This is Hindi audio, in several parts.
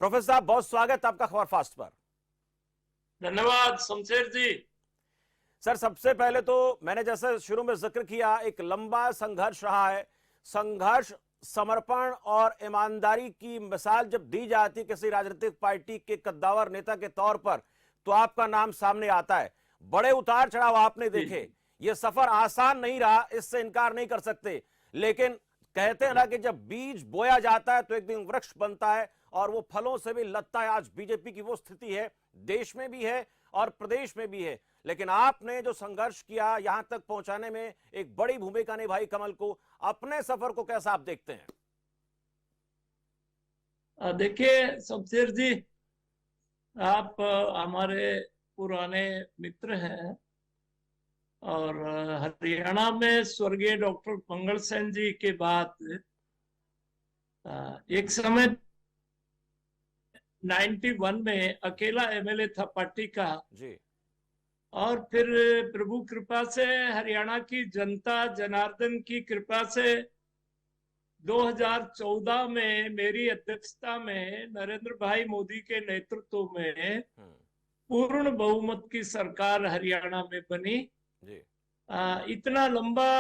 प्रोफेसर साहब, बहुत स्वागत आपका खबर फास्ट पर। धन्यवाद शमशेर जी। सर, सबसे पहले तो मैंने जैसे शुरू में जिक्र किया, एक लंबा संघर्ष रहा है। संघर्ष, समर्पण और ईमानदारी की मिसाल जब दी जाती है किसी राजनीतिक पार्टी के कद्दावर नेता के तौर पर, तो आपका नाम सामने आता है। बड़े उतार चढ़ाव आपने जी देखे। जी ये सफर आसान नहीं रहा, इससे इनकार नहीं कर सकते। लेकिन कहते हैं ना जी कि जब बीज बोया जाता है तो एक दिन वृक्ष बनता है और वो फलों से भी लदता है। आज बीजेपी की वो स्थिति है, देश में भी है और प्रदेश में भी है। लेकिन आपने जो संघर्ष किया, यहां तक पहुंचाने में एक बड़ी भूमिका निभाई कमल को। अपने सफर को कैसा आप देखते हैं? देखिए शमशेर जी, आप हमारे पुराने मित्र हैं और हरियाणा में स्वर्गीय डॉक्टर मंगल सेन जी के बाद एक समय 91 में अकेला एमएलए था पार्टी का। जी। और फिर प्रभु कृपा से, हरियाणा की जनता जनार्दन की कृपा से 2014 में मेरी अध्यक्षता में नरेंद्र भाई मोदी के नेतृत्व में हम्म। पूर्ण बहुमत की सरकार हरियाणा में बनी। जी। इतना लंबा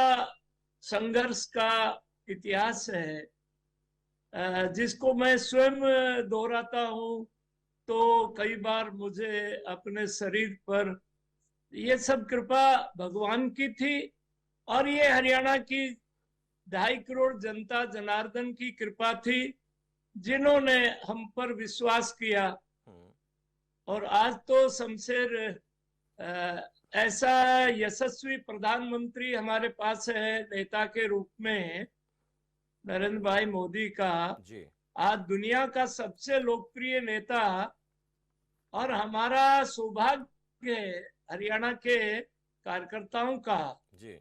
संघर्ष का इतिहास है, जिसको मैं स्वयं दोहराता हूं तो कई बार मुझे अपने शरीर पर, ये सब कृपा भगवान की थी और ये हरियाणा की 2.5 करोड़ जनता जनार्दन की कृपा थी, जिन्होंने हम पर विश्वास किया। हम्म। और आज तो शमशेर, ऐसा यशस्वी प्रधानमंत्री हमारे पास है नेता के रूप में, नरेंद्र भाई मोदी का। जी। आज दुनिया का सबसे लोकप्रिय नेता, और हमारा सौभाग्य है हरियाणा के कार्यकर्ताओं का। जी।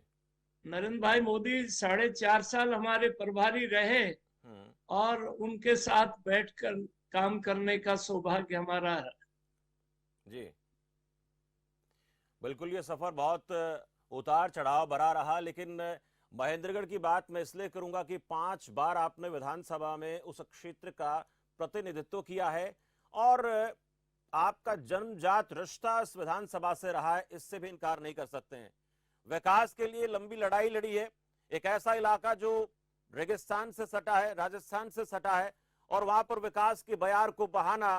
नरेंद्र भाई मोदी 4.5 साल हमारे प्रभारी रहे हम्म। और उनके साथ बैठकर काम करने का सौभाग्य हमारा है। जी, बिल्कुल। ये सफर बहुत उतार चढ़ाव भरा रहा, लेकिन महेंद्रगढ़ की बात मैं इसलिए करूंगा कि 5 बार आपने विधानसभा में उस क्षेत्र का प्रतिनिधित्व किया है और आपका जन्मजात रिश्ता इस विधानसभा से रहा है, इससे भी इनकार नहीं कर सकते हैं। विकास के लिए लंबी लड़ाई लड़ी है। एक ऐसा इलाका जो रेगिस्तान से सटा है, राजस्थान से सटा है, और वहां पर विकास की बयार को बहाना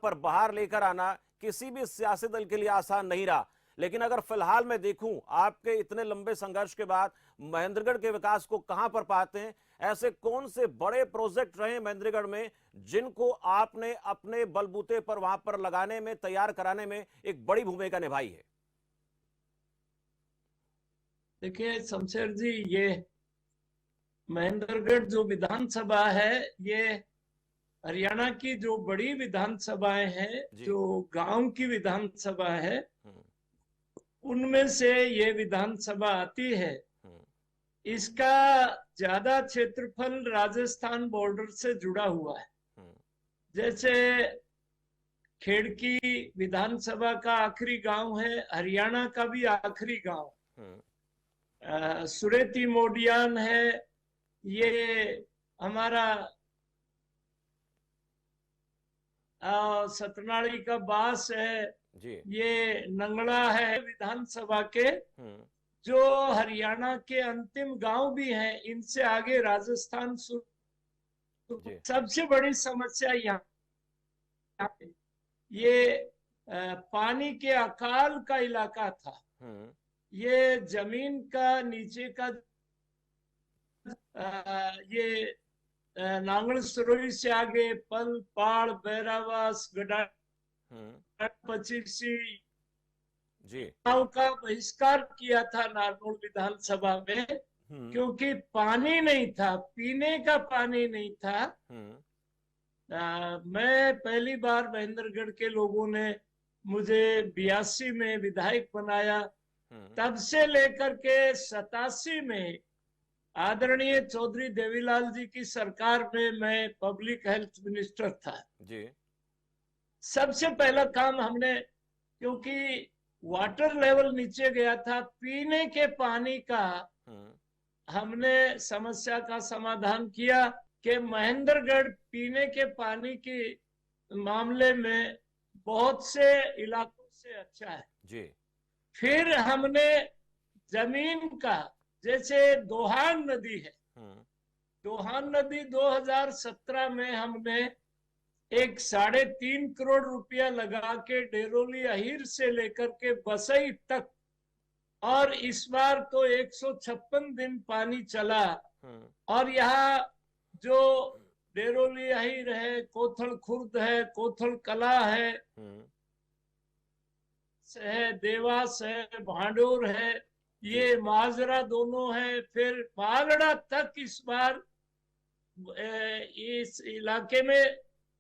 पर बाहर लेकर आना किसी भी सियासी दल के लिए आसान नहीं रहा। लेकिन अगर फिलहाल मैं देखूं, आपके इतने लंबे संघर्ष के बाद महेंद्रगढ़ के विकास को कहां पर पाते हैं? ऐसे कौन से बड़े प्रोजेक्ट रहे महेंद्रगढ़ में जिनको आपने अपने बलबूते पर वहां पर लगाने में, तैयार कराने में एक बड़ी भूमिका निभाई है? देखिए शमशेर जी, ये महेंद्रगढ़ जो विधानसभा है, ये हरियाणा की जो बड़ी विधानसभाएं हैं, जी। जो गांव की विधानसभा है, हम्म। उनमें से ये विधानसभा आती है। हम्म। इसका ज्यादा क्षेत्रफल राजस्थान बॉर्डर से जुड़ा हुआ है। हम्म। जैसे खेड़की विधानसभा का आखिरी गांव है, हरियाणा का भी आखिरी गांव। हम्म। सुरेती मोडियान है, ये हमारा सतनाड़ी का बास है, जी। ये नंगला है विधानसभा के, हम्म। जो हरियाणा के अंतिम गांव भी हैं। इनसे आगे राजस्थान जी। सबसे बड़ी समस्या यहाँ पे ये पानी के अकाल का इलाका था। हम्म। ये जमीन का नीचे का, ये नांगल सरोई से आगे पल पाड़ बैरावास गडा हम्म। पचीसी जी। गांव का बहिष्कार किया था नारनौल विधानसभा में, हम्म। क्योंकि पानी नहीं था, पीने का पानी नहीं था। हम्म। मैं पहली बार महेंद्रगढ़ के लोगों ने मुझे 82 में विधायक बनाया। हम्म। तब से लेकर के 87 में आदरणीय चौधरी देवीलाल जी की सरकार में मैं पब्लिक हेल्थ मिनिस्टर था। जी। सबसे पहला काम हमने, क्योंकि वाटर लेवल नीचे गया था, पीने के पानी का हम्म। हमने समस्या का समाधान किया कि महेंद्रगढ़ पीने के पानी की मामले में बहुत से इलाकों से अच्छा है। जी। फिर हमने जमीन का, जैसे दोहान नदी है, हम्म। दोहान नदी 2017 में हमने एक 3.5 करोड़ रुपया लगा के डेरोली अहीर से लेकर के बसई तक, और इस बार तो 156 दिन पानी चला। हम्म। और यहाँ जो डेरोली अहीर है, कोथल खुर्द है, कोथल कला है, हम्म। देवास है, भांडोर है, ये माजरा दोनों है, फिर मालड़ा तक इस बार इस इलाके में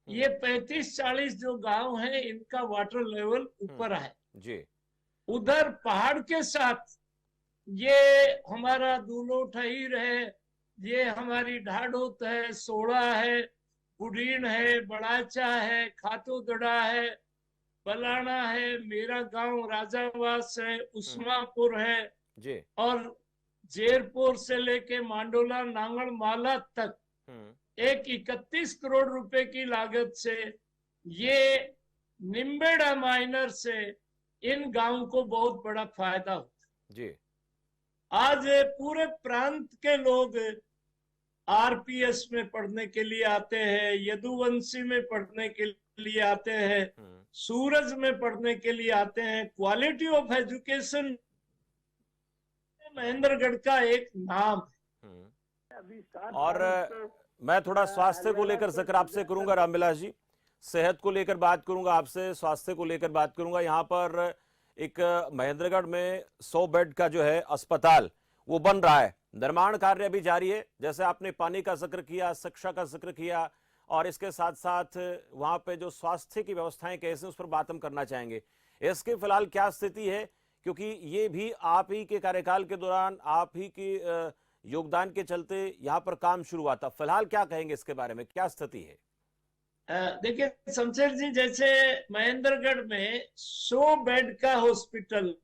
ये 35-40 जो गांव हैं, इनका वाटर लेवल ऊपर है। जी। उधर पहाड़ के साथ ये हमारा दूलो ठहीर है, ये हमारी ढाढोत है, सोड़ा है, बुढ़ीन है, बड़ाचा है, खातोदड़ा है, बलाना है, मेरा गांव राजावास है, उस्मापुर है, जी। और जेरपुर से लेके मांडोला नांगल माला तक एक 31 करोड़ रुपए की लागत से ये निम्बेड़ा माइनर से इन गांवों को बहुत बड़ा फायदा होता। जी। आज पूरे प्रांत के लोग आरपीएस में पढ़ने के लिए आते हैं, यदुवंशी में पढ़ने के लिए आते हैं, सूरज में पढ़ने के लिए आते हैं। क्वालिटी ऑफ एजुकेशन महेंद्रगढ़ का एक नाम है। और मैं थोड़ा स्वास्थ्य को लेकर जिक्र आपसे करूंगा रामविलास जी, सेहत को लेकर बात करूंगा आपसे, स्वास्थ्य को लेकर बात करूंगा। यहाँ पर एक महेंद्रगढ़ में 100 बेड का जो है अस्पताल वो बन रहा है, निर्माण कार्य अभी जारी है। जैसे आपने पानी का जिक्र किया, शिक्षा का जिक्र किया, और इसके साथ साथ वहां पे जो स्वास्थ्य की व्यवस्थाएं कैसे, उस पर बात हम करना चाहेंगे। इसके फिलहाल क्या स्थिति है, क्योंकि ये भी आप ही के कार्यकाल के दौरान, आप ही के योगदान के चलते यहाँ पर काम शुरू हुआ था। फिलहाल क्या कहेंगे इसके बारे में, क्या स्थिति है? देखिए शमशेर जी, जैसे महेंद्रगढ़ में 100 बेड का हॉस्पिटल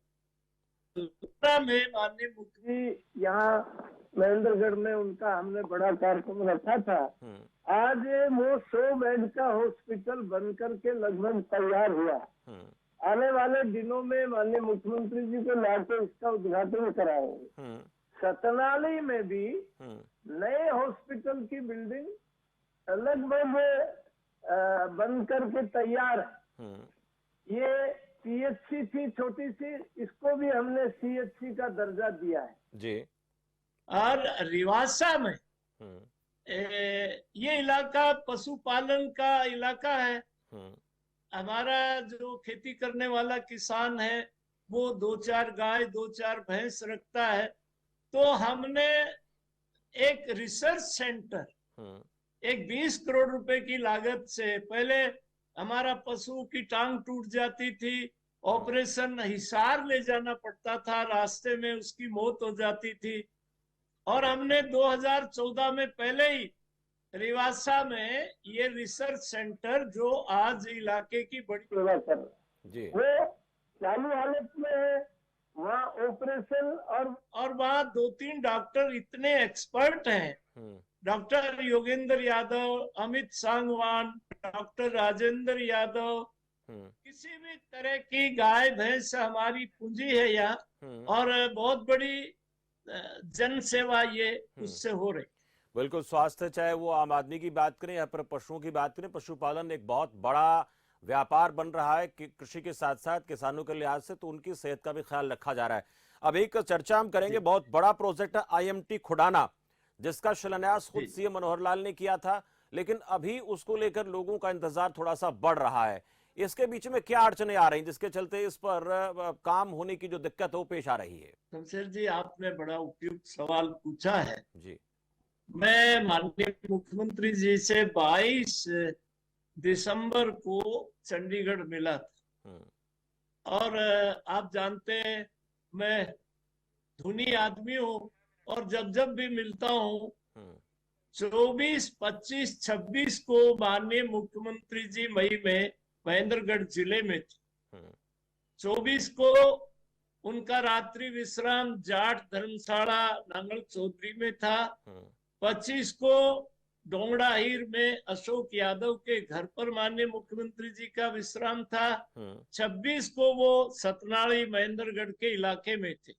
में माननीय मुख्यमंत्री यहाँ महेंद्रगढ़ में उनका हमने बड़ा कार्यक्रम रखा था। आज वो 100 बेड का हॉस्पिटल बनकर के लगभग तैयार हुआ। आने वाले दिनों में माननीय मुख्यमंत्री जी को लाकर इसका उद्घाटन कराएंगे। सतनाली में भी नए हॉस्पिटल की बिल्डिंग लगभग बन करके तैयार है। ये सीएचसी थी छोटी सी, इसको भी हमने सीएचसी का दर्जा दिया है जी। और रिवासा में ये इलाका पशुपालन का इलाका है। हमारा जो खेती करने वाला किसान है वो 2-4 गाय 2-4 भैंस रखता है। तो हमने एक रिसर्च सेंटर, एक 20 करोड़ रुपए की लागत से, पहले हमारा पशु की टांग टूट जाती थी, ऑपरेशन हिसार ले जाना पड़ता था, रास्ते में उसकी मौत हो जाती थी, और हमने 2014 में पहले ही रिवासा में ये रिसर्च सेंटर जो आज इलाके की बड़ी सेवा कर रहा है, वो चालू हालत में है। वहाँ ऑपरेशन और वहाँ 2-3 डॉक्टर इतने एक्सपर्ट हैं, डॉक्टर योगेंद्र यादव, अमित सांगवान, डॉक्टर राजेंद्र यादव, किसी भी तरह की गाय भैंस हमारी पूंजी है यहाँ, और बहुत बड़ी जन सेवा ये उससे हो रही। बिल्कुल, स्वास्थ्य चाहे वो आम आदमी की बात करें या फिर पशुओं की बात करें, पशुपालन एक बहुत बड़ा व्यापार बन रहा है कि कृषि के साथ साथ किसानों के लिहाज से, तो उनकी सेहत का भी ख्याल रखा जा रहा है। अब एक चर्चा हम करेंगे, बहुत बड़ा प्रोजेक्ट है IMT खुडाना, जिसका शिलान्यास खुद सीएम मनोहर लाल ने किया था, लेकिन अभी उसको लेकर लोगों का इंतजार थोड़ा सा बढ़ रहा है। इसके बीच में क्या अड़चने आ रही हैं जिसके चलते इस पर काम होने की जो दिक्कत है वो पेश आ रही है? शमशेर जी, आपने बड़ा उपयुक्त सवाल पूछा है जी। मैं माननीय मुख्यमंत्री जी से 22 दिसंबर को चंडीगढ़ मिला था, और आप जानते हैं मैं धुनी आदमी हूँ, और जब जब भी मिलता हूँ 24, 25, 26 को माननीय मुख्यमंत्री जी मई में महेंद्रगढ़ जिले में थे। 24 को उनका रात्रि विश्राम जाट धर्मशाला नांगल चौधरी में था। 25 को डोंगड़ाहीर में अशोक यादव के घर पर माननीय मुख्यमंत्री जी का विश्राम था। 26 को वो सतनाड़ी महेंद्रगढ़ के इलाके में थे।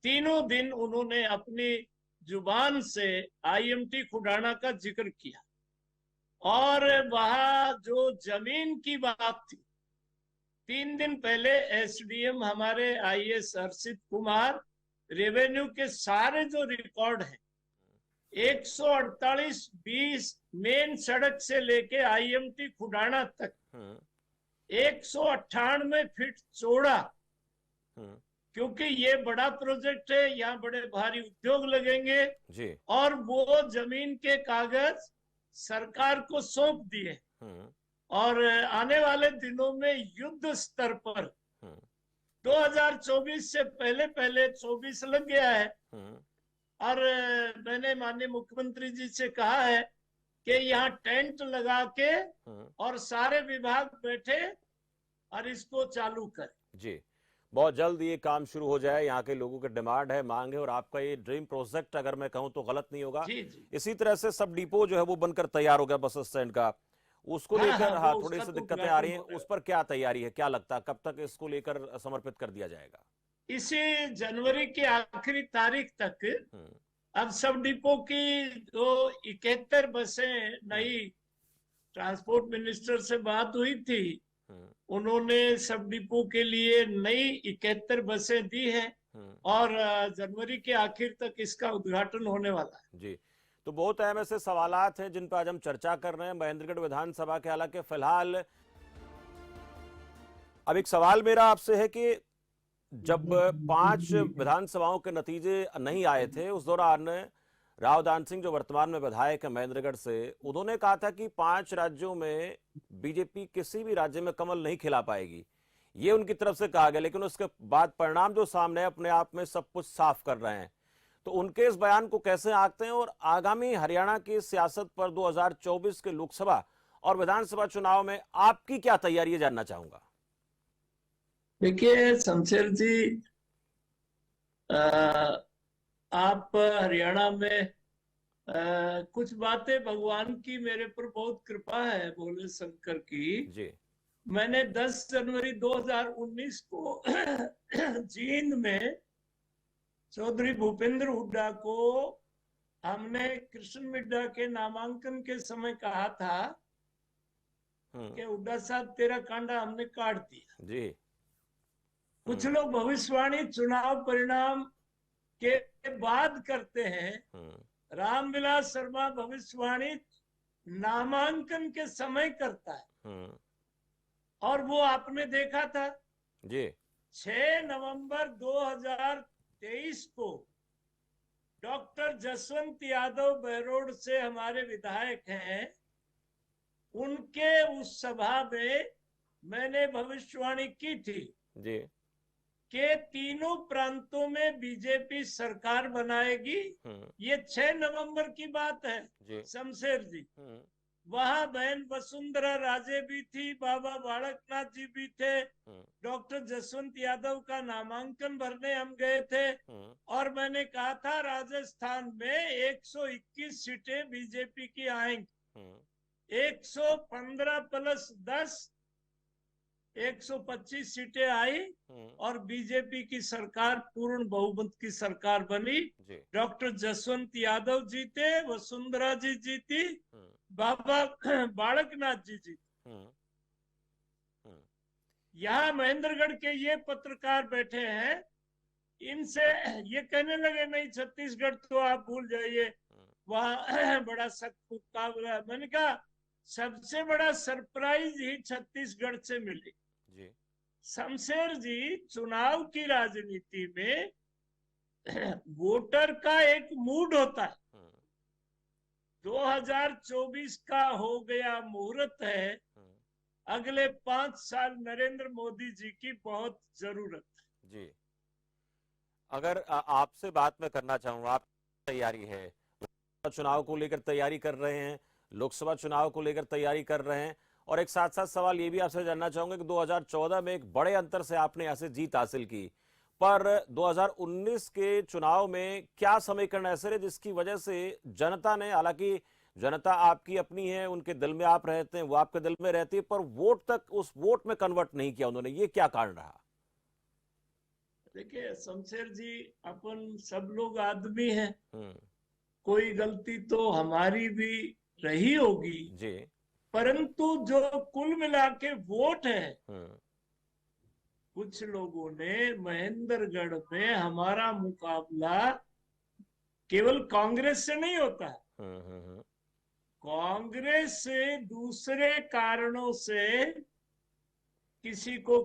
तीनों दिन उन्होंने अपनी जुबान से आईएमटी खुडाना का जिक्र किया और वहां जो जमीन की बात थी, 3 दिन पहले एसडीएम हमारे आईएएस हर्षित कुमार रेवेन्यू के सारे जो रिकॉर्ड हैं 148-20 मेन सड़क से लेके आईएमटी खुडाना तक 198 फीट चौड़ा, क्योंकि ये बड़ा प्रोजेक्ट है, यहाँ बड़े भारी उद्योग लगेंगे जी। और वो जमीन के कागज सरकार को सौंप दिए और आने वाले दिनों में युद्ध स्तर पर 2024 से पहले पहले 24 लग गया है और मैंने माननीय मुख्यमंत्री जी से कहा है कि यहाँ टेंट लगा के और सारे विभाग बैठे और इसको चालू करें। जी, बहुत जल्द ये काम शुरू हो जाए, यहाँ के लोगों की डिमांड है, मांग है और आपका ये ड्रीम प्रोजेक्ट अगर मैं कहूँ तो गलत नहीं होगा। जी। इसी तरह से सब डिपो जो है वो बनकर तैयार हो गया बस स्टैंड का, उसको लेकर हाँ थोड़ी सी दिक्कतें आ रही हैं, उस पर क्या तैयारी है, क्या लगता है कब तक इसको लेकर समर्पित कर दिया जाएगा? इसी जनवरी के आखिरी तारीख तक अब सब डिपो की जो 71 बसें नई ट्रांसपोर्ट मिनिस्टर से बात हुई थी, उन्होंने सब डिपो के लिए नई 71 बसें दी हैं और जनवरी के आखिर तक इसका उद्घाटन होने वाला है। जी, तो बहुत अहम ऐसे सवालात हैं जिन पर आज हम चर्चा कर रहे हैं महेंद्रगढ़ विधानसभा के। हालांकि फिलहाल अब एक सवाल मेरा आपसे है कि जब 5 विधानसभाओं के नतीजे नहीं आए थे उस दौरान राव दान सिंह जो वर्तमान में विधायक है महेंद्रगढ़ से, उन्होंने कहा था कि 5 राज्यों में बीजेपी किसी भी राज्य में कमल नहीं खिला पाएगी, ये उनकी तरफ से कहा गया। लेकिन उसके बाद परिणाम जो सामने है अपने आप में सब कुछ साफ कर रहे हैं, तो उनके इस बयान को कैसे आंकते हैं और आगामी हरियाणा की सियासत पर 2024 के लोकसभा और विधानसभा चुनाव में आपकी क्या तैयारी है, जानना चाहूंगा। देखिए शमशेर जी, आप हरियाणा में कुछ बातें भगवान की मेरे पर बहुत कृपा है, भोले शंकर की जी। मैंने 10 जनवरी 2019 को जींद में चौधरी भूपेंद्र हुड्डा को हमने कृष्ण मिड्डा के नामांकन के समय कहा था कि हुड्डा साहब तेरा कांडा हमने काट दिया। जी। कुछ लोग भविष्यवाणी चुनाव परिणाम के बाद करते हैं, रामविलास शर्मा भविष्यवाणी नामांकन के समय करता है और वो आपने देखा था जी। 6 नवंबर 2023 को डॉक्टर जसवंत यादव बहरोड से हमारे विधायक हैं, उनके उस सभा में मैंने भविष्यवाणी की थी जी कि तीनों प्रांतों में बीजेपी सरकार बनाएगी। ये 6 नवंबर की बात है जी। शमशेर जी। वहां बहन वसुंधरा राजे भी थी, बाबा बालकनाथ जी भी थे, डॉक्टर जसवंत यादव का नामांकन भरने हम गए थे और मैंने कहा था राजस्थान में 121 सीटें बीजेपी की आएंगी, 115 प्लस 10 125 सीटें आई और बीजेपी की सरकार पूर्ण बहुमत की सरकार बनी। डॉक्टर जसवंत यादव जीते, वसुंधरा जी जीती, बाबा बालकनाथ जी जीते। यहाँ महेंद्रगढ़ के ये पत्रकार बैठे हैं, इनसे ये कहने लगे नहीं छत्तीसगढ़ तो आप भूल जाइए, वहां बड़ा सख्त मुकाबला। मैंने कहा सबसे बड़ा सरप्राइज ही छत्तीसगढ़ से मिली। शमशेर जी, चुनाव की राजनीति में वोटर का एक मूड होता है। 2024 का हो गया मुहूर्त है, अगले 5 साल नरेंद्र मोदी जी की बहुत जरूरत है। जी, अगर आपसे बात मैं करना चाहूंगा, आप तैयारी है, चुनाव को लेकर तैयारी कर रहे हैं, लोकसभा चुनाव को लेकर तैयारी कर रहे हैं, और एक साथ साथ सवाल ये भी आपसे जानना चाहूंगा कि 2014 में एक बड़े अंतर से आपने यहाँ से जीत हासिल की, पर 2019 के चुनाव में क्या समीकरण ऐसे रहे जिसकी वजह से जनता ने, हालांकि जनता आपकी अपनी है, उनके दिल में आप रहते हैं, वो आपके दिल में रहती है, पर वोट तक उस वोट में कन्वर्ट नहीं किया उन्होंने, ये क्या कारण रहा? देखिए शमशेर जी, अपन सब लोग आदमी हैं, हम्म। कोई गलती तो हमारी भी रही होगी, जी। परंतु जो कुल मिला के वोट है, हम्म। कुछ लोगों ने महेंद्रगढ़ में हमारा मुकाबला केवल कांग्रेस से नहीं होता है, हम्म। कांग्रेस से दूसरे कारणों से किसी को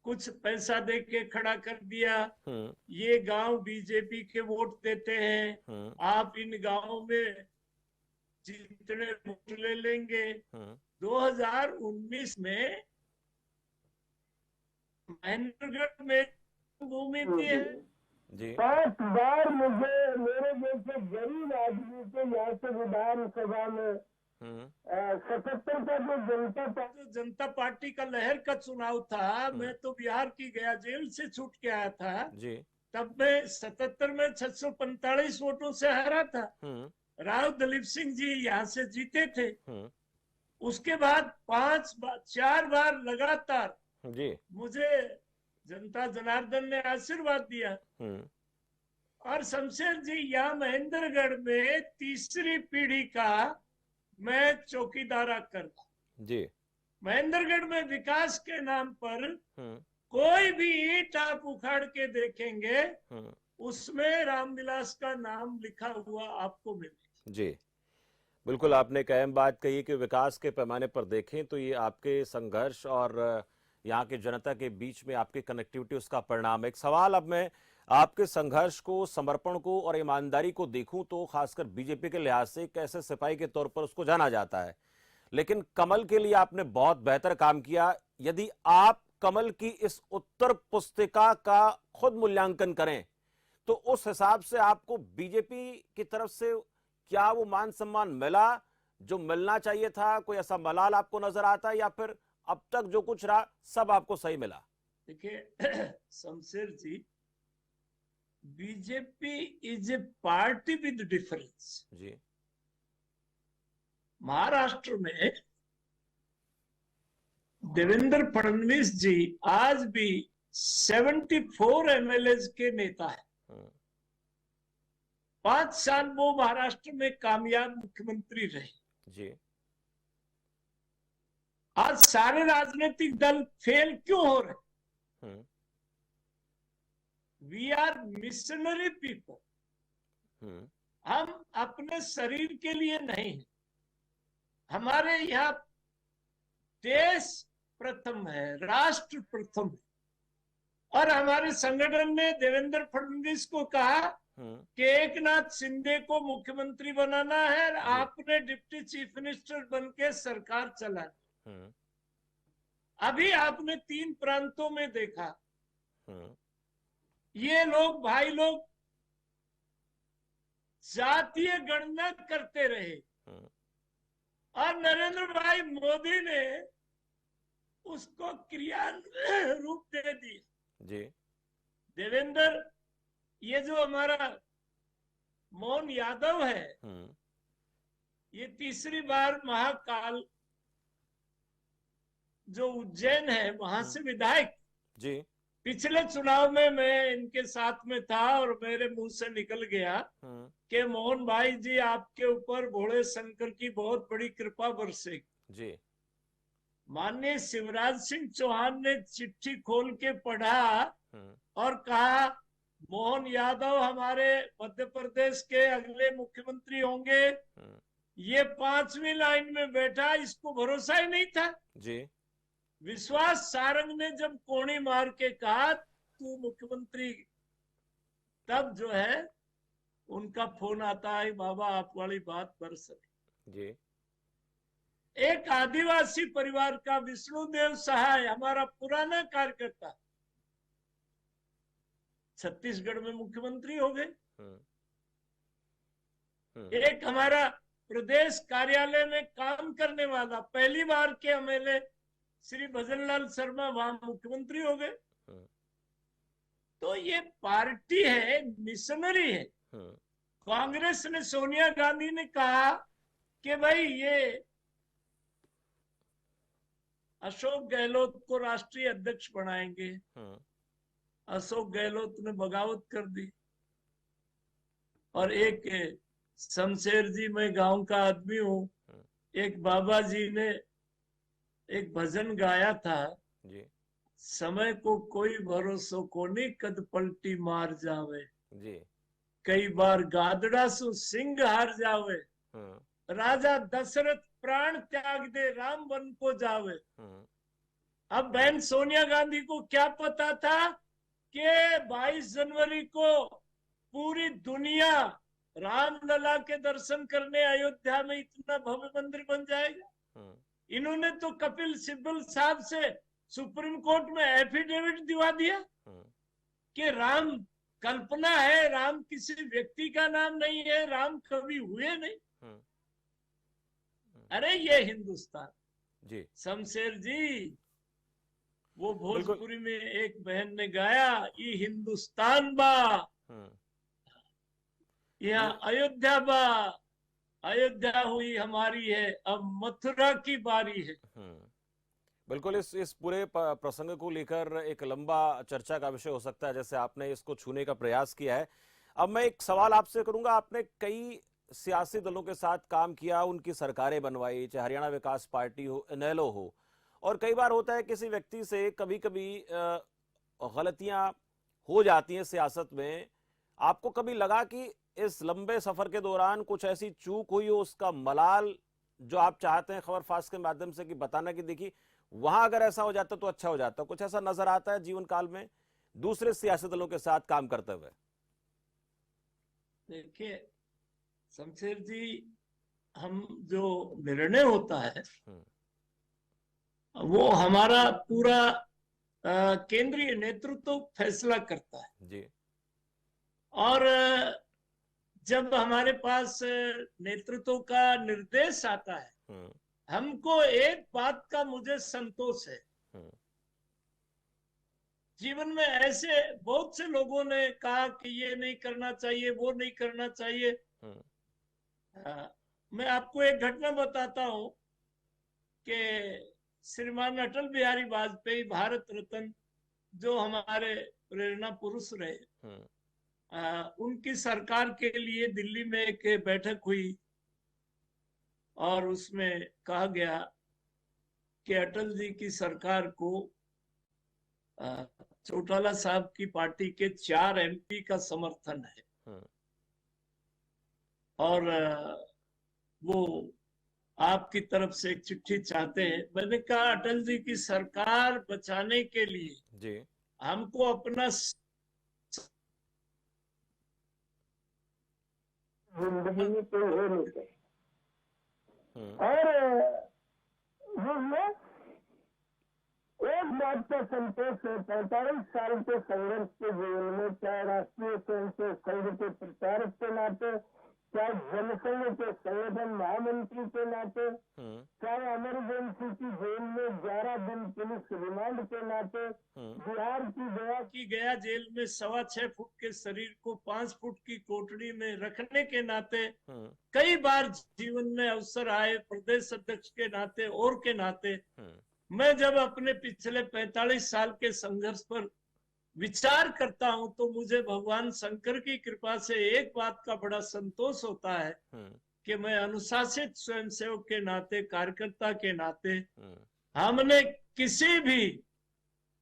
कुछ पैसा दे के खड़ा कर दिया, हम्म। ये गांव बीजेपी के वोट देते हैं, हम्म। आप इन गांवों में जितने वोट ले लेंगे। हम्म। 2019 में महेंद्रगढ़ में भूमि दी है, जी। 5 बार मुझे मेरे जैसे गरीब आदमी को यहाँ से विधानसभा में हम्म। 77 का जो जनता पार्टी का लहर का चुनाव था, हम्म। मैं तो बिहार की गया, जेल से छूट के आया था, जी। तब मैं 77 में 645 वोटों से हारा था। हम्म। राव दलीप सिंह जी यहाँ से जीते थे। हम्म। उसके बाद 4 बार लगातार जी। मुझे जनता जनार्दन ने आशीर्वाद दिया। हम्म। और शमशेर जी, यहाँ महेंद्रगढ़ में तीसरी पीढ़ी का मैं चौकीदारा करता। जी। महेंद्रगढ़ में विकास के नाम पर हम्म। कोई भी ईंट आप उखाड़ के देखेंगे, हम्म। उसमें रामविलास का नाम लिखा हुआ आपको मिलेगा। जी, बिल्कुल आपने एक अहम बात कही कि विकास के पैमाने पर देखें तो ये आपके संघर्ष और यहाँ की जनता के बीच में आपकी कनेक्टिविटी उसका परिणाम है। एक सवाल अब मैं आपके संघर्ष को, समर्पण को और ईमानदारी को देखूं तो खासकर बीजेपी के लिहाज से एक ऐसे सिपाही के तौर पर उसको जाना जाता है, लेकिन कमल के लिए आपने बहुत बेहतर काम किया। यदि आप कमल की इस उत्तर पुस्तिका का खुद मूल्यांकन करें तो उस हिसाब से आपको बीजेपी की तरफ से क्या वो मान सम्मान मिला जो मिलना चाहिए था? कोई ऐसा मलाल आपको नजर आता है या फिर अब तक जो कुछ रहा सब आपको सही मिला? देखिए Shamsher ji, BJP is a party with difference. जी। महाराष्ट्र में देवेंद्र फडणवीस जी आज भी 74 एमएलए के नेता है। 5 साल वो महाराष्ट्र में कामयाब मुख्यमंत्री रहे। जी। आज सारे राजनीतिक दल फेल क्यों हो रहे? We are missionary people. हम अपने शरीर के लिए नहीं है, हमारे यहाँ देश प्रथम है, राष्ट्र प्रथम है। और हमारे संगठन ने देवेंद्र फडणवीस को कहा कि एकनाथ शिंदे को मुख्यमंत्री बनाना है, आपने डिप्टी चीफ मिनिस्टर बन के सरकार चला। अभी आपने 3 प्रांतों में देखा, ये लोग भाई लोग जातीय गणना करते रहे और नरेंद्र भाई मोदी ने उसको क्रियान्वयन रूप दे दिया। जी। देवेंद्र, ये जो हमारा मोहन यादव है, ये तीसरी बार महाकाल जो उज्जैन है वहां से विधायक। जी। पिछले चुनाव में मैं इनके साथ में था और मेरे मुंह से निकल गया कि मोहन भाई जी, आपके ऊपर भोले शंकर की बहुत बड़ी कृपा बरसेगी। जी। माननीय शिवराज सिंह चौहान ने चिट्ठी खोल के पढ़ा और कहा मोहन यादव हमारे मध्य प्रदेश के अगले मुख्यमंत्री होंगे। ये 5वीं लाइन में बैठा, इसको भरोसा ही नहीं था। जी। विश्वास सारंग ने जब कोणी मार के कहा तू मुख्यमंत्री, तब जो है उनका फोन आता है, बाबा आप वाली बात कर सके। जी। एक आदिवासी परिवार का विष्णुदेव सहाय, हमारा पुराना कार्यकर्ता, छत्तीसगढ़ में मुख्यमंत्री हो गए। एक हमारा प्रदेश कार्यालय में काम करने वाला पहली बार के एमएलए श्री भजनलाल शर्मा वहां मुख्यमंत्री हो गए। तो ये पार्टी है, मिशनरी है। कांग्रेस ने, सोनिया गांधी ने कहा कि भाई ये अशोक गहलोत को राष्ट्रीय अध्यक्ष बनाएंगे। अशोक गहलोत ने बगावत कर दी और एक शमशेर जी, मैं गांव का आदमी हूँ, एक बाबा जी ने एक भजन गाया था जी समय को कोई भरोसो कोनी कद पलटी मार जावे, जी कई बार गादड़ा सु सिंह हार जावे, राजा दशरथ प्राण त्याग दे राम वन को जावे। अब बहन सोनिया गांधी को क्या पता था कि 22 जनवरी को पूरी दुनिया रामलला के दर्शन करने अयोध्या में इतना भव्य मंदिर बन जाएगा। इन्होंने तो कपिल सिब्बल साहब से सुप्रीम कोर्ट में एफिडेविट दिवा दिया कि राम कल्पना है, राम किसी व्यक्ति का नाम नहीं है, राम कभी हुए नहीं। अरे ये हिंदुस्तान जी शमशेर जी, वो भोजपुरी में एक बहन ने गाया, ये हिंदुस्तान बा, यहाँ अयोध्या बा, अयोध्या हुई हमारी है, अब मथुरा की बारी है। बिल्कुल इस पूरे प्रसंग को लेकर एक लंबा चर्चा का विषय हो सकता है, जैसे आपने इसको छूने का प्रयास किया है। अब मैं एक सवाल आपसे करूंगा, आपने कई सियासी दलों के साथ काम किया, उनकी सरकारें बनवाई, चाहे हरियाणा विकास पार्टी हो, इनेलो हो, और कई बार होता है किसी व्यक्ति से कभी कभी गलतियां हो जाती हैं सियासत में। आपको कभी लगा कि इस लंबे सफर के दौरान कुछ ऐसी चूक हुई हो, उसका मलाल जो आप चाहते हैं खबर फास्ट के माध्यम से कि बताना कि देखिए वहां अगर ऐसा हो जाता तो अच्छा हो जाता, कुछ ऐसा नजर आता है जीवन काल में दूसरे सियासी दलों के साथ काम करते हुए? देखिए शमशेर जी, हम जो निर्णय होता है वो हमारा पूरा केंद्रीय नेतृत्व फैसला करता है जी। और जब हमारे पास नेतृत्व का निर्देश आता है, हमको एक बात का मुझे संतोष है, जीवन में ऐसे बहुत से लोगों ने कहा कि ये नहीं करना चाहिए, वो नहीं करना चाहिए। मैं आपको एक घटना बताता हूं कि श्रीमान अटल बिहारी वाजपेयी भारत रत्न, जो हमारे प्रेरणा पुरुष रहे, उनकी सरकार के लिए दिल्ली में एक बैठक हुई और उसमें कहा गया कि अटल जी की सरकार को चौटाला साहब की पार्टी के 4 MP का समर्थन है और वो आपकी तरफ से एक चिट्ठी चाहते हैं। मैंने कहा अटल जी की सरकार बचाने के लिए जी हमको अपना जिंदगी में कोई हो नहीं गए। और एक बात का संतोष है, 45 साल के संघर्ष के जीवन में, चाहे राष्ट्रीय स्वयंसेवक संघ के प्रचारक के नाते, चाहे जनसंघ के संगठन महामंत्री के नाते, चाहे इमरजेंसी की जेल में 11 दिन पुलिस रिमांड के नाते, बिहार की गया जेल में 6.25 फुट के शरीर को 5 फुट की कोठरी में रखने के नाते, कई बार जीवन में अवसर आए प्रदेश अध्यक्ष के नाते और के नाते, मैं जब अपने पिछले 45 साल के संघर्ष पर विचार करता हूं तो मुझे भगवान शंकर की कृपा से एक बात का बड़ा संतोष होता है कि मैं अनुशासित स्वयंसेवक के नाते, कार्यकर्ता के नाते, हमने किसी भी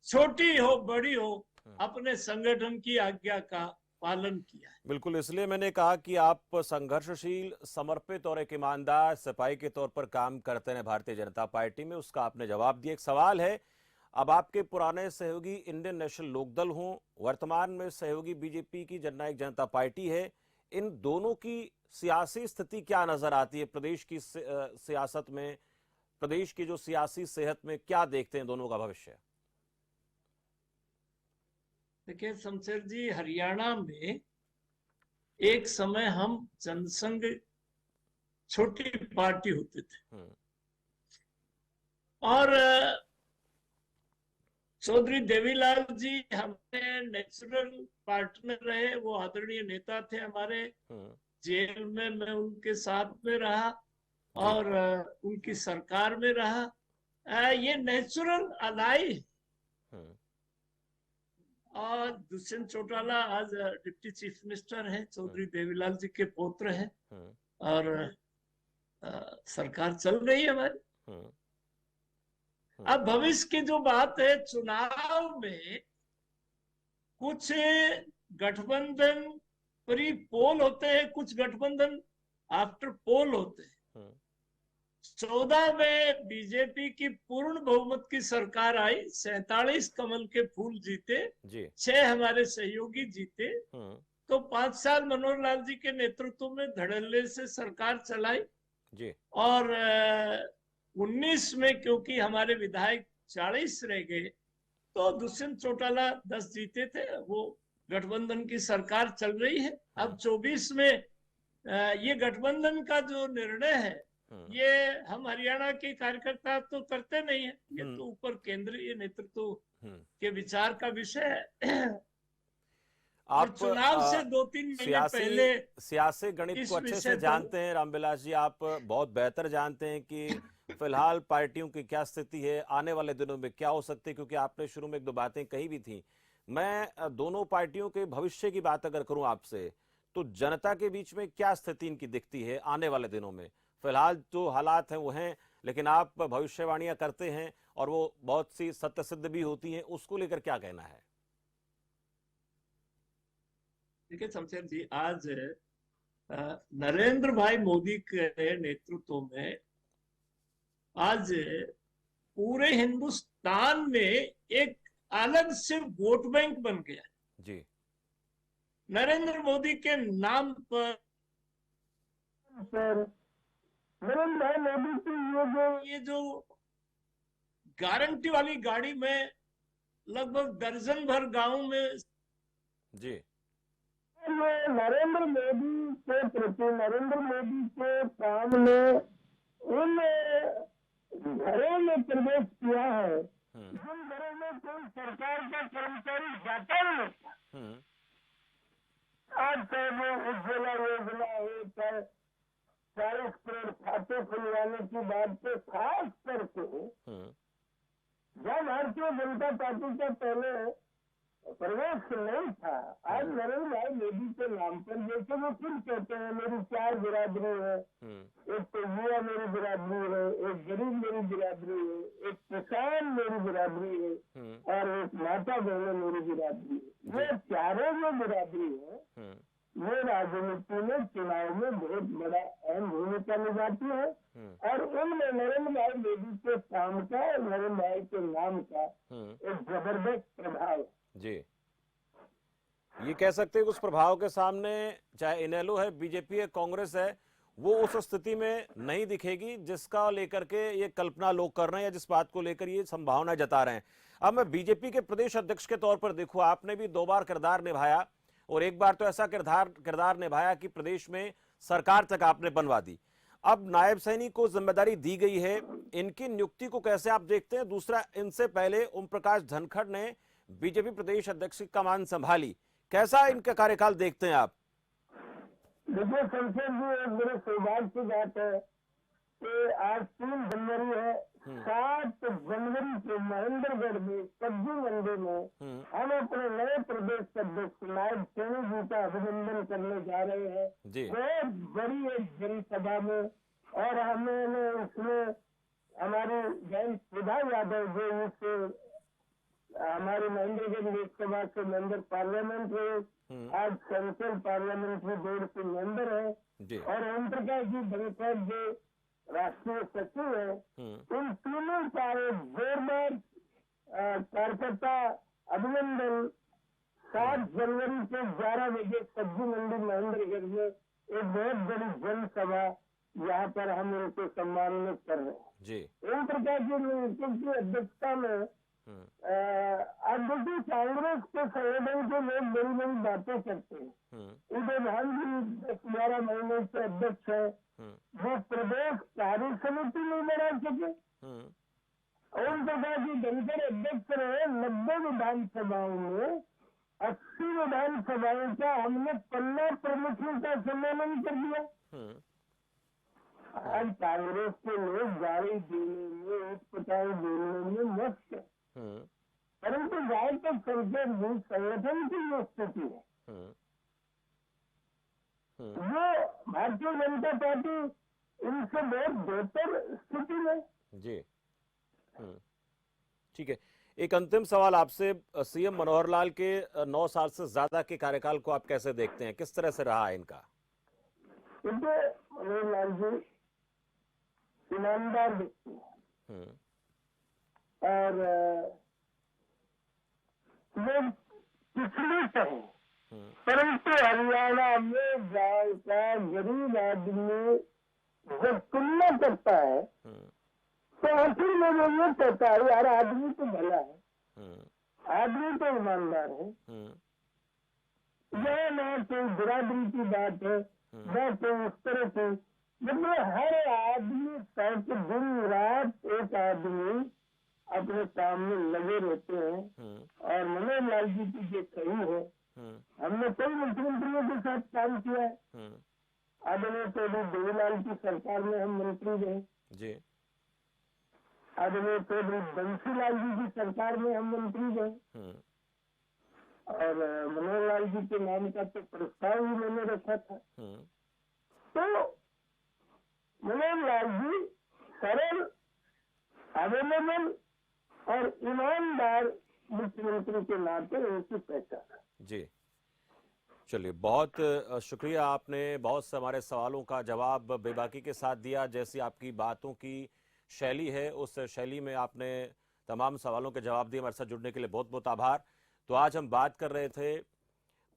छोटी हो बड़ी हो अपने संगठन की आज्ञा का पालन किया है। बिल्कुल, इसलिए मैंने कहा कि आप संघर्षशील, समर्पित और एक ईमानदार सिपाही के तौर पर काम करते हैं भारतीय जनता पार्टी में, उसका आपने जवाब दिया। एक सवाल है, अब आपके पुराने सहयोगी इंडियन नेशनल लोकदल हों, वर्तमान में सहयोगी बीजेपी की जननायक जनता पार्टी है, इन दोनों की सियासी स्थिति क्या नजर आती है प्रदेश की सियासत में, प्रदेश की जो सियासी सेहत में क्या देखते हैं दोनों का भविष्य? देखिए शमशेर जी, हरियाणा में एक समय हम जनसंघ छोटी पार्टी होते थे और चौधरी देवीलाल जी हमारे नेचुरल पार्टनर रहे, वो आदरणीय नेता थे हमारे। जेल में मैं उनके साथ में रहा और उनकी सरकार में रहा। ये नेचुरल अलाई। हम्म, और दुष्यंत चौटाला आज डिप्टी चीफ मिनिस्टर है, चौधरी देवीलाल जी के पौत्र है। हम्म, और सरकार चल रही है हमारी। हम्म, अब भविष्य की जो बात है, चुनाव में कुछ गठबंधन प्री पोल होते हैं, कुछ गठबंधन आफ्टर पोल होते हैं। हम्म, 14 में बीजेपी की पूर्ण बहुमत की सरकार आई, 47 कमल के फूल जीते, जी, 6 हमारे सहयोगी जीते। हम्म, तो 5 साल मनोहर लाल जी के नेतृत्व में धड़ल्ले से सरकार चलाई। जी, और 19 में क्योंकि हमारे विधायक 40 रह गए, तो दुष्यंत चौटाला 10 जीते थे। वो गठबंधन की सरकार चल रही है। अब 24 में ये गठबंधन का जो निर्णय है, ये हम हरियाणा के कार्यकर्ता तो करते नहीं है, ये तो ऊपर केंद्रीय नेतृत्व के विचार का विषय है। और आप चुनाव से 2-3 महीने पहले सियासी गणित इस को अच्छे विषय से पर जानते हैं रामविलास जी। आप बहुत बेहतर जानते हैं कि फिलहाल पार्टियों की क्या स्थिति है, आने वाले दिनों में क्या हो सकती है, क्योंकि आपने शुरू में एक दो बातें कही भी थी। मैं दोनों पार्टियों के भविष्य की बात अगर करूं आपसे, तो जनता के बीच में क्या स्थिति इनकी दिखती है आने वाले दिनों में? फिलहाल जो हालात हैं वो हैं, लेकिन आप भविष्यवाणियां करते हैं और वो बहुत सी सत्य सिद्ध भी होती हैं, उसको लेकर क्या कहना है? देखिए शमशेर जी, आज नरेंद्र भाई मोदी के नेतृत्व में आज पूरे हिंदुस्तान में एक अलग से वोट बैंक बन गया जी, नरेंद्र मोदी के नाम पर। नरेंद्र भाई मोदी की ये जो गारंटी वाली गाड़ी में लगभग दर्जन भर गांव में जी, ये नरेंद्र मोदी के प्रति, नरेंद्र मोदी के काम में उन घरों में प्रवेश किया है जिन घरों में कोई सरकार का कर्मचारी जाता ही नहीं था। आज चाहे वो उज्ज्वला योजना हो, चाहे 40 करोड़ खाते खुलवाने की बात, तो खास करके जब भारतीय जनता पार्टी का पहले प्रवेश नहीं था, आज नरेंद्र भाई मोदी के नाम पर, जैसे वो खुद कहते हैं मेरी 4 बिरादरी है, एक तो युवा मेरी बिरादरी है, एक गरीब मेरी बिरादरी है, एक किसान मेरी बिरादरी है और एक माता बहन मेरी बिरादरी है। ये चारों जो बिरादरी है वो राजनीति में, चुनाव में बहुत बड़ा अहम भूमिका निभाती है। और उनमें नरेंद्र भाई मोदी के काम का, नरेंद्र भाई के नाम का एक जबरदस्त प्रभाव है। जी, ये कह सकते हैं कि उस प्रभाव के सामने चाहे इनेलो है, बीजेपी है, कांग्रेस है, वो उस स्थिति में नहीं दिखेगी जिसका लेकर के ये कल्पना लोग कर रहे हैं या जिस बात को लेकर ये संभावना जता रहे हैं। अब मैं बीजेपी के प्रदेश अध्यक्ष के तौर पर देखूं, आपने भी 2 बार किरदार निभाया और एक बार तो ऐसा किरदार निभाया कि प्रदेश में सरकार तक आपने बनवा दी। अब नायब सैनी को जिम्मेदारी दी गई है, इनकी नियुक्ति को कैसे आप देखते हैं? दूसरा, इनसे पहले ओम प्रकाश धनखड़ ने बीजेपी प्रदेश अध्यक्ष की कमान संभाली, कैसा इनका कार्यकाल देखते हैं आप? देखिए शमशेर जी, एक बड़े सौभाग्य की बात है कि आज 3 जनवरी है, 7 जनवरी को महेंद्रगढ़ में सब्जी मंडी में हम अपने नए प्रदेश अध्यक्ष नायब सैनी जी का अभिनंदन करने जा रहे हैं, बहुत बड़ी एक जनसभा में। और हमने उसमें हमारी बहन सुधा यादव जो इस हमारी महेंद्रगढ़ लोकसभा के मेंबर पार्लियामेंट है, आज सेंट्रल पार्लियामेंट्री बोर्ड के मेंबर है, और ओम प्रकाश जी धनखड़ जो राष्ट्रीय सचिव है, इन तीनों का एक जोरदार कार्यकर्ता अभिनंदन 7 जनवरी से 11 बजे सब्जी मंडी महेंद्रगढ़ में एक बहुत बड़ी जनसभा, यहाँ पर हम उनको सम्मानित कर रहे हैं। ओम प्रकाश जी की अध्यक्षता में अब देखिए, कांग्रेस के संगठन के लोग बड़ी बड़ी बातें करते हैं। उदय भान जी 10-11 महीने से अध्यक्ष है, वो प्रदेश कार्य समिति नहीं बना सके। ओम प्रकाश जी धनखड़ अध्यक्ष रहे 90 विधानसभाओं में, 80 विधानसभाओं का हमने 15 प्रमुखों का सम्मेलन कर दिया। आज कांग्रेस के लोग गाली देने में, उत्पटाई देने में मस्त है, परंतु जहाँ तक संकेत भी संगठन की जो स्थिति है, वो भारतीय जनता पार्टी इनसे बहुत बेहतर स्थिति में। जी ठीक है। एक अंतिम सवाल आपसे, सीएम मनोहर लाल के 9 साल से ज्यादा के कार्यकाल को आप कैसे देखते हैं, किस तरह से रहा है इनका? मनोहर लाल जी ईमानदार व्यक्ति है और वो पिछले कहीं, परंतु हरियाणा में गांव का गरीब आदमी जब तुलना करता है तो आखिर में वो ये कहता है यार आदमी तो भला है, आदमी तो ईमानदार है, यह ना कोई बिरादरी की बात है न कोई उस तरह की, मतलब हर आदमी दिन रात एक आदमी अपने काम में लगे रहते हैं। और मनोहर लाल जी की जो सही है, हमने कई मुख्यमंत्रियों के साथ काम किया है, आदरणीय चौधरी देवीलाल की सरकार में हम मंत्री रहे जी, आदरणीय चौधरी बंसीलाल जी की सरकार में हम मंत्री रहे और मनोहर लाल जी के नाम का तो प्रस्ताव ही मैंने रखा था। तो मनोहर लाल जी सरल, अवेलेबल और ईमानदार मुख्यमंत्री के नाते उनकी पहचान जी। चलिए, बहुत शुक्रिया, आपने बहुत से हमारे सवालों का जवाब बेबाकी के साथ दिया। जैसी आपकी बातों की शैली है, उस शैली में आपने तमाम सवालों के जवाब दिए। हमारे साथ जुड़ने के लिए बहुत बहुत आभार। तो आज हम बात कर रहे थे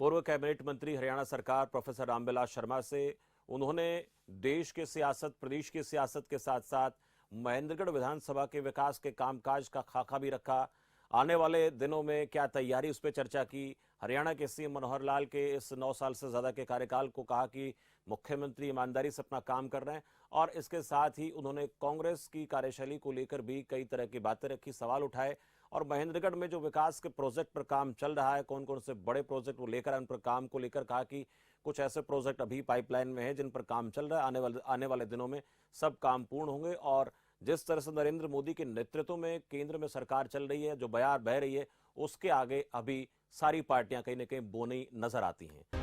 पूर्व कैबिनेट मंत्री हरियाणा सरकार प्रोफेसर रामविलास शर्मा से। उन्होंने देश के सियासत, प्रदेश की सियासत के साथ साथ महेंद्रगढ़ विधानसभा के विकास के कामकाज का खाका भी रखा। आने वाले दिनों में क्या तैयारी, उस पर चर्चा की। हरियाणा के सीएम मनोहर लाल के इस 9 साल से ज्यादा के कार्यकाल को कहा कि मुख्यमंत्री ईमानदारी से अपना काम कर रहे हैं, और इसके साथ ही उन्होंने कांग्रेस की कार्यशैली को लेकर भी कई तरह की बातें रखी, सवाल उठाए। और महेंद्रगढ़ में जो विकास के प्रोजेक्ट पर काम चल रहा है, कौन कौन से बड़े प्रोजेक्ट वो लेकर उन पर काम को लेकर कहा कि कुछ ऐसे प्रोजेक्ट अभी पाइपलाइन में है जिन पर काम चल रहा है, आने वाले दिनों में सब काम पूर्ण होंगे। और जिस तरह से नरेंद्र मोदी के नेतृत्व में केंद्र में सरकार चल रही है, जो बयार बह रही है, उसके आगे अभी सारी पार्टियां कहीं ना कहीं बोनी नजर आती हैं।